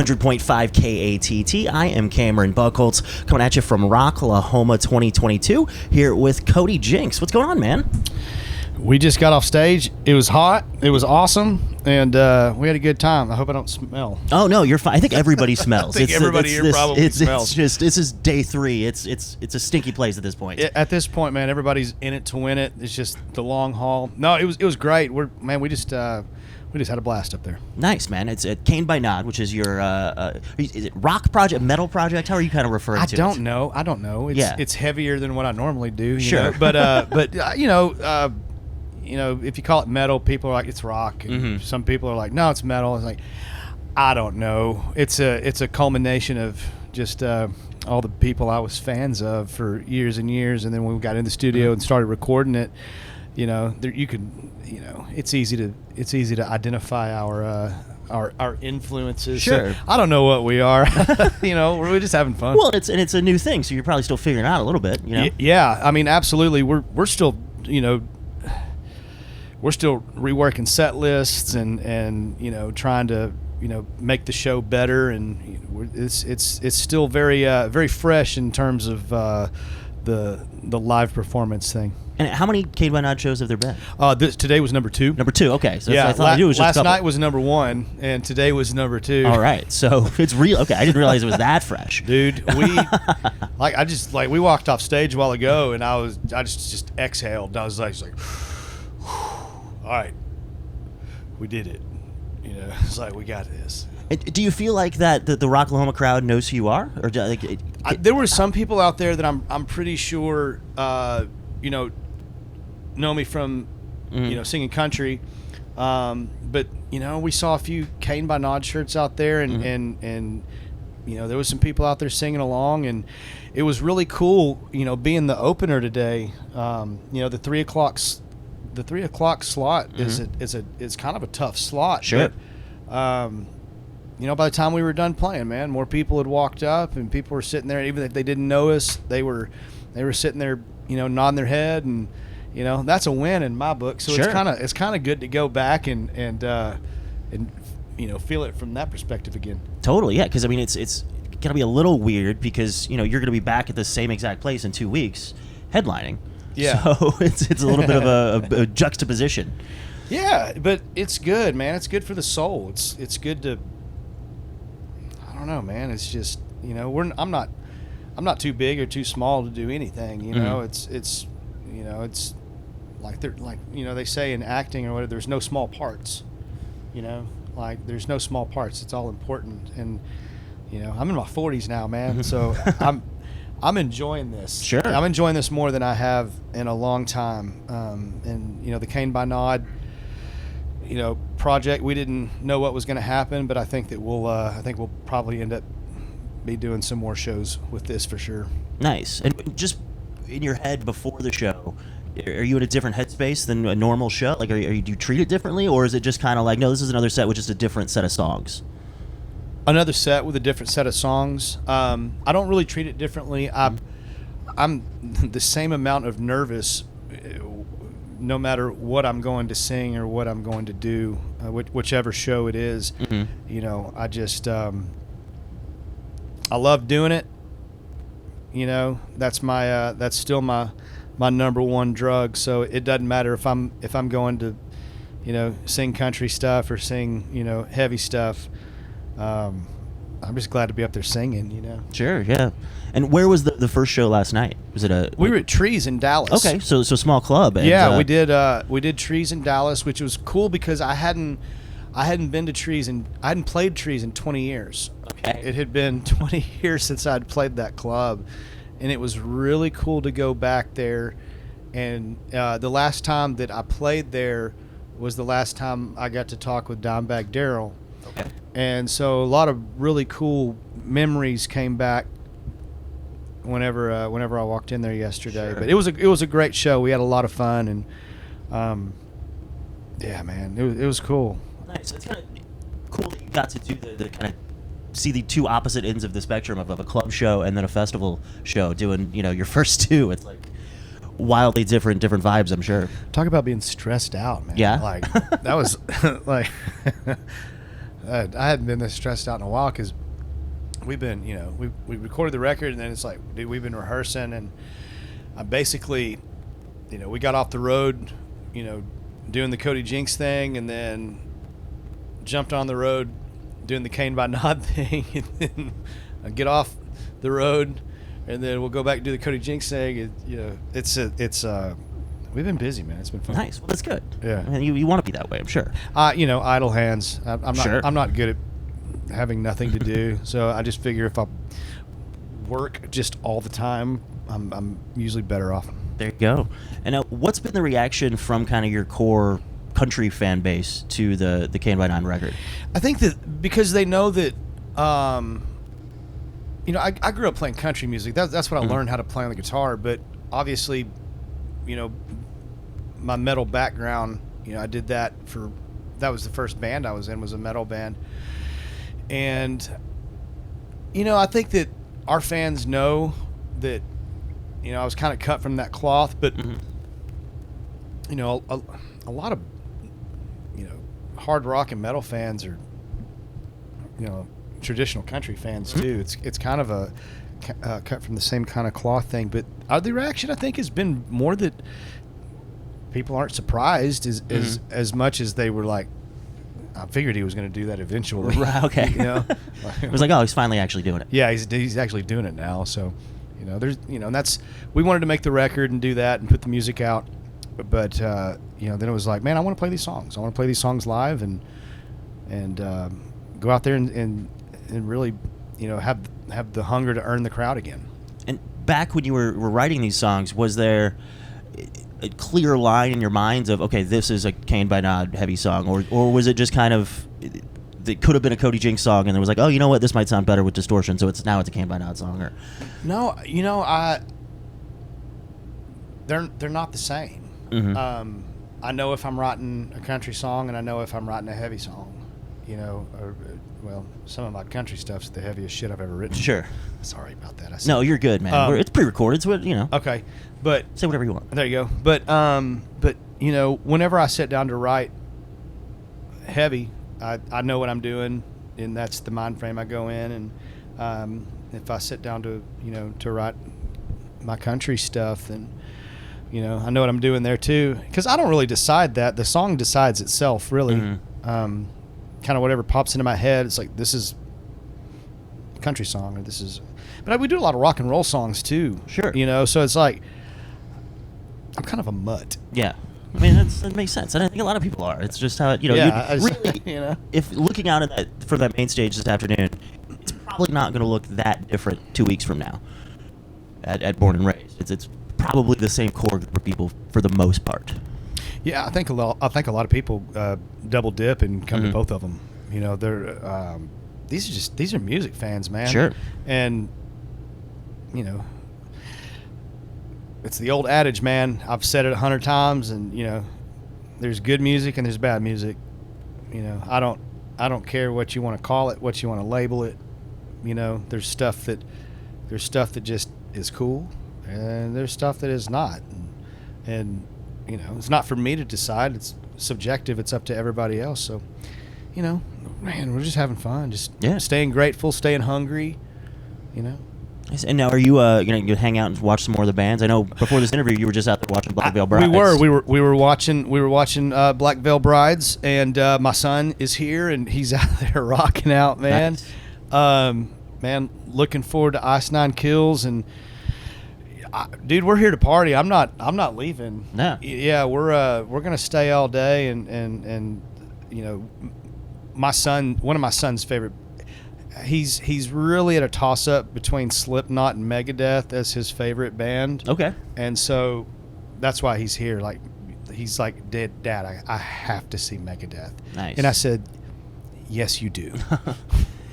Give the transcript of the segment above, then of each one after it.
100.5 KATT. I am Cameron Buchholtz, coming at you from Rocklahoma 2022, here with Cody Jinks. What's going on, man? We just got off stage. It was hot. It was awesome, and we had a good time. I hope I don't smell. Oh no, you're fine. I think everybody smells. I think everybody here probably smells. It's just this is day 3. It's a stinky place at this point. At this point, man, everybody's in it to win it. It's just the long haul. No, it was great. We just had a blast up there. Nice, man. It's at CANED by Nod, which is your is it rock project, metal project? How are you kind of referring to it? I don't know. It's heavier than what I normally do. Sure, but if you call it metal, people are like, it's rock. And some people are like, no, it's metal. It's like, I don't know. It's a culmination of just all the people I was fans of for years and years, and then when we got in the studio and started recording it, it's easy to identify our influences. Sure. So I don't know what we are. We're just having fun. Well, it's a new thing, so you're probably still figuring it out a little bit. Yeah. I mean, absolutely. We're still we're still reworking set lists and trying to make the show better, and it's still very very fresh in terms of the live performance thing. And how many CANED by Nod shows have there been? Today was number 2. Number 2, okay. So yeah, I thought it was just last night was number 1, and today was number 2. All right, so it's real. Okay, I didn't realize it was that fresh, dude. We walked off stage a while ago, and I just exhaled. I was like, all right, we did it. It's like, we got this. Do you feel like that the Rocklahoma crowd knows who you are, or there were some people out there that I'm pretty sure know me from singing country, but we saw a few CANED by Nod shirts out there, and there was some people out there singing along, and it was really cool being the opener today. The 3 o'clock slot is kind of a tough slot. Sure. By the time we were done playing, man, more people had walked up, and people were sitting there. Even if they didn't know us, they were sitting there, nodding their head, and that's a win in my book. So sure. it's kind of good to go back and feel it from that perspective again. Totally, yeah. Because I mean, it's gonna be a little weird because you're gonna be back at the same exact place in 2 weeks, headlining. Yeah. So it's a little bit of a juxtaposition. Yeah, but it's good, man. It's good for the soul. It's good to. I don't know, man. It's just I'm not too big or too small to do anything. It's like they say in acting or whatever. There's no small parts. There's no small parts. It's all important. And I'm in my 40s now, man. So I'm enjoying this. Sure. I'm enjoying this more than I have in a long time. And the CANED by Nod, project, we didn't know what was going to happen, but I think that we'll probably end up be doing some more shows with this for sure. Nice. And just in your head before the show, are you in a different headspace than a normal show? Like, do you treat it differently, or is it just kind of like, no, this is another set with just a different set of songs? Another set with a different set of songs. I don't really treat it differently. I'm the same amount of nervous no matter what I'm going to sing or what I'm going to do, whichever show it is. I just I love doing it. That's that's still my number one drug. So it doesn't matter if I'm going to sing country stuff or sing heavy stuff. I'm just glad to be up there singing, Sure, yeah. And where was the first show last night? Was it We were at Trees in Dallas. Okay, so small club. And, yeah, we did Trees in Dallas, which was cool because I hadn't been to Trees and I hadn't played Trees in 20 years. Okay. It had been 20 years since I'd played that club, and it was really cool to go back there. And the last time that I played there was the last time I got to talk with Dimebag Darrell. Okay. And so a lot of really cool memories came back whenever I walked in there yesterday. Sure. But it was a great show. We had a lot of fun, and yeah, man, it was cool. Nice. It's kind of cool that you got to do the kind of see the two opposite ends of the spectrum of a club show and then a festival show. Doing your first two, it's like wildly different vibes, I'm sure. Talk about being stressed out, man. Yeah. Like that was like I hadn't been this stressed out in a while because we've been, you know, we recorded the record, and then it's like, dude, we've been rehearsing, and I basically, you know, we got off the road, you know, doing the Cody Jinks thing, and then jumped on the road doing the CANED by Nod thing, and then I get off the road, and then we'll go back and do the Cody Jinks thing. And, you know, it's we've been busy, man. It's been fun. Nice. Well, that's good. Yeah. I mean, you want to be that way, I'm sure. You know, idle hands. Sure. I'm not good at having nothing to do, so I just figure if I work just all the time, I'm usually better off. There you go. And what's been the reaction from kind of your core country fan base to the CANED by 9 record? I think that because they know that, you know, I grew up playing country music. That's what I learned how to play on the guitar. But obviously, you know, my metal background, you know, I did that that was the first band I was in, was a metal band. And, you know, I think that our fans know that, you know, I was kind of cut from that cloth, but, you know, a lot of, you know, hard rock and metal fans are, you know, traditional country fans too. It's kind of a cut from the same kind of cloth thing. But the reaction, I think, has been more that people aren't surprised as much as they were like, I figured he was going to do that eventually. Right, okay. You know, It was like, oh, he's finally actually doing it. yeah, he's actually doing it now. So, you know, there's, you know, and that's, we wanted to make the record and do that and put the music out, but you know, then it was like, man, I want to play these songs. I want to play these songs live and go out there and really, you know, have the hunger to earn the crowd again. And back when you were writing these songs, was there a clear line in your minds of, okay, this is a CANED by Nod heavy song, or was it just kind of, it could have been a Cody Jinks song, and it was like, oh, you know what, this might sound better with distortion, so it's a CANED by Nod song? Or No, you know, they're not the same. I know if I'm writing a country song, and I know if I'm writing a heavy song. You know, well, some of my country stuff's the heaviest shit I've ever written. Sure. Sorry about that. No, you're good, man. It's pre-recorded, so you know. Okay, but say whatever you want. There you go. But you know, whenever I sit down to write heavy, I know what I'm doing, and that's the mind frame I go in. And if I sit down to, you know, to write my country stuff, then, you know, I know what I'm doing there too. Because I don't really decide that. The song decides itself, really. Kind of whatever pops into my head. It's like, this is a country song, or this is. But we do a lot of rock and roll songs too. Sure. You know, so it's like, I'm kind of a mutt. Yeah. I mean, that makes sense. And I think a lot of people are. It's just how, you know, yeah, really, you know, if looking out at that from that main stage this afternoon, it's probably not going to look that different 2 weeks from now at Born and Raised. It's probably the same core group of people for the most part. Yeah, I think a lot of people double dip and come to both of them. You know, they're these are music fans, man. Sure. And you know, it's the old adage, man. I've said it 100 times, and you know, there's good music and there's bad music. You know, I don't care what you want to call it, what you want to label it. You know, there's stuff that just is cool, and there's stuff that is not, and you know, it's not for me to decide. It's subjective. It's up to everybody else. So, you know, man, we're just having fun. Just staying grateful, staying hungry, you know. And now, are you gonna hang out and watch some more of the bands? I know before this interview, you were just out there watching Black Veil Brides. We were watching Black Veil Brides, and my son is here, and he's out there rocking out, man. Nice. Man, looking forward to Ice Nine Kills, and dude, we're here to party. I'm not leaving. No. Yeah, we're gonna stay all day, and you know, one of my son's favorite. He's really at a toss up between Slipknot and Megadeth as his favorite band. Okay. And so that's why he's here. Like, he's like, Dad, I have to see Megadeth. Nice. And I said, yes, you do.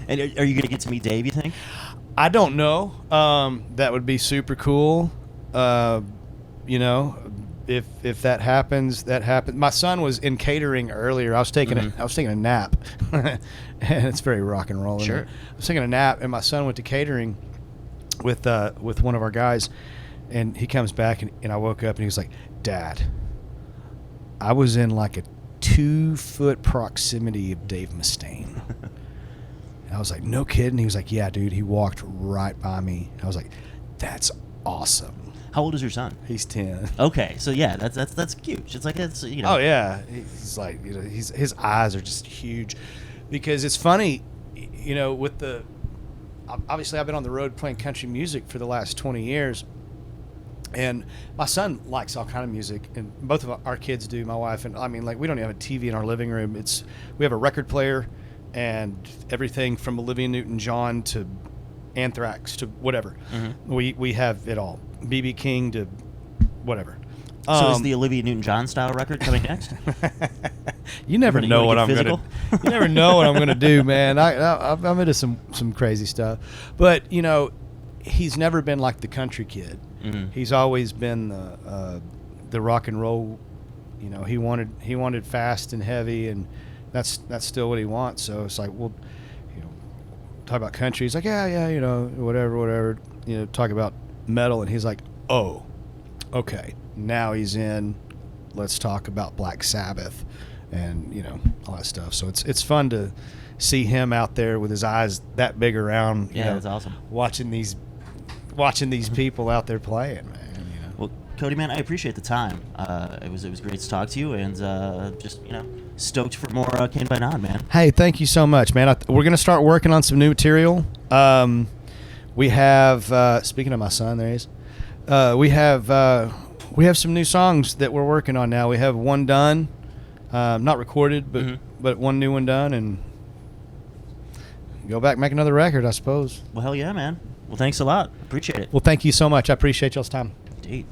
And are you gonna get to meet Dave, you think? I don't know. That would be super cool. You know, if that happens, that happens. My son was in catering earlier. I was taking a nap, and it's very rock and roll. Sure. I was taking a nap, and my son went to catering with one of our guys, and he comes back, and I woke up, and he was like, Dad, I was in like a 2-foot proximity of Dave Mustaine. I was like, no kidding. He was like, yeah, dude. He walked right by me. I was like, that's awesome. How old is your son? He's 10. Okay, so yeah, that's cute. It's like it's you know. Oh yeah, he's like, you know, his eyes are just huge, because it's funny, you know, with the obviously I've been on the road playing country music for the last 20 years, and my son likes all kind of music, and both of our kids do. My wife and I mean, like, we don't even have a TV in our living room. We have a record player, and everything from Olivia Newton-John to Anthrax to whatever. Mm-hmm. We have it all. B.B. King to whatever. So is the Olivia Newton-John style record coming next? You never know what I'm gonna. You never know what I'm gonna do, man. I'm into some crazy stuff, but you know, he's never been like the country kid. Mm-hmm. He's always been the rock and roll. You know, he wanted fast and heavy, and that's still what he wants. So it's like, well, you know, talk about country. He's like, yeah, you know, whatever. You know, talk about metal, and he's like, oh, okay. Now he's in. Let's talk about Black Sabbath, and you know, all that stuff. So it's fun to see him out there with his eyes that big around. Yeah, that's awesome. Watching these people out there playing, man. You know? Well, Cody, man, I appreciate the time. It was great to talk to you, and just, you know, stoked for more CANED by Nod, man. Hey, thank you so much, man. We're gonna start working on some new material. We have speaking of my son, there he is. We have some new songs that we're working on now. We have one done, not recorded, but one new one done, and go back and make another record, I suppose. Well, hell yeah, man. Well, thanks a lot. Appreciate it. Well, thank you so much. I appreciate y'all's time. Indeed.